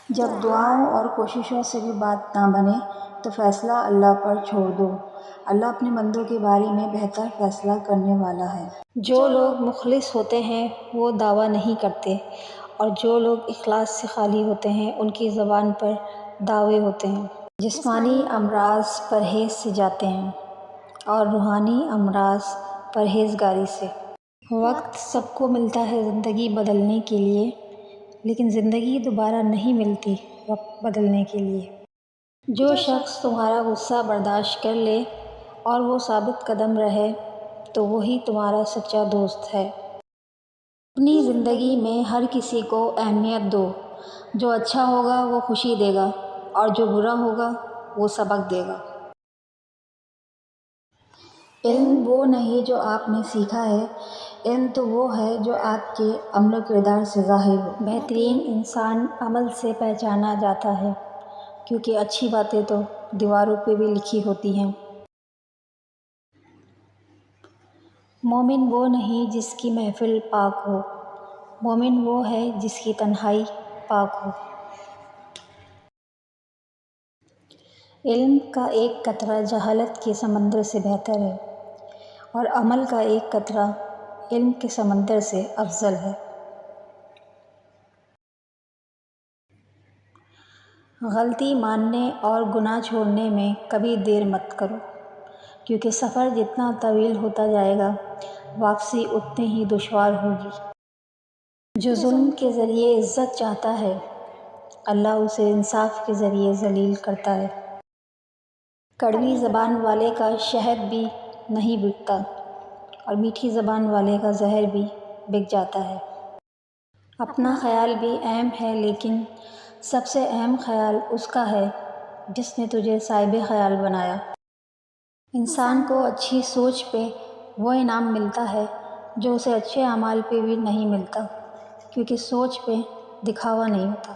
جب دعاؤں اور کوششوں سے بھی بات نہ بنے تو فیصلہ اللہ پر چھوڑ دو۔ اللہ اپنے بندوں کے بارے میں بہتر فیصلہ کرنے والا ہے۔ جو لوگ مخلص ہوتے ہیں وہ دعویٰ نہیں کرتے، اور جو لوگ اخلاص سے خالی ہوتے ہیں ان کی زبان پر دعوے ہوتے ہیں۔ جسمانی امراض پرہیز سے جاتے ہیں اور روحانی امراض پرہیزگاری سے۔ وقت سب کو ملتا ہے زندگی بدلنے کے لیے، لیکن زندگی دوبارہ نہیں ملتی وقت بدلنے کے لیے۔ جو شخص تمہارا غصہ برداشت کر لے اور وہ ثابت قدم رہے تو وہی تمہارا سچا دوست ہے۔ اپنی زندگی میں ہر کسی کو اہمیت دو۔ جو اچھا ہوگا وہ خوشی دے گا، اور جو برا ہوگا وہ سبق دے گا۔ علم وہ نہیں جو آپ نے سیکھا ہے، علم تو وہ ہے جو آپ کے عمل و کردار سے ظاہر ہو۔ بہترین انسان عمل سے پہچانا جاتا ہے، کیونکہ اچھی باتیں تو دیواروں پہ بھی لکھی ہوتی ہیں۔ مومن وہ نہیں جس کی محفل پاک ہو، مومن وہ ہے جس کی تنہائی پاک ہو۔ علم کا ایک قطرہ جہالت کے سمندر سے بہتر ہے، اور عمل کا ایک قطرہ علم کے سمندر سے افضل ہے۔ غلطی ماننے اور گناہ چھوڑنے میں کبھی دیر مت کرو، کیونکہ سفر جتنا طویل ہوتا جائے گا واپسی اتنی ہی دشوار ہوگی۔ جو ظلم کے ذریعے عزت چاہتا ہے اللہ اسے انصاف کے ذریعے ذلیل کرتا ہے۔ کڑوی زبان والے کا شہد بھی نہیں بکتا، اور میٹھی زبان والے کا زہر بھی بک جاتا ہے۔ اپنا خیال بھی اہم ہے، لیکن سب سے اہم خیال اس کا ہے جس نے تجھے صاحب خیال بنایا۔ انسان کو اچھی سوچ پہ وہ انعام ملتا ہے جو اسے اچھے اعمال پہ بھی نہیں ملتا، کیونکہ سوچ پہ دکھاوا نہیں ہوتا۔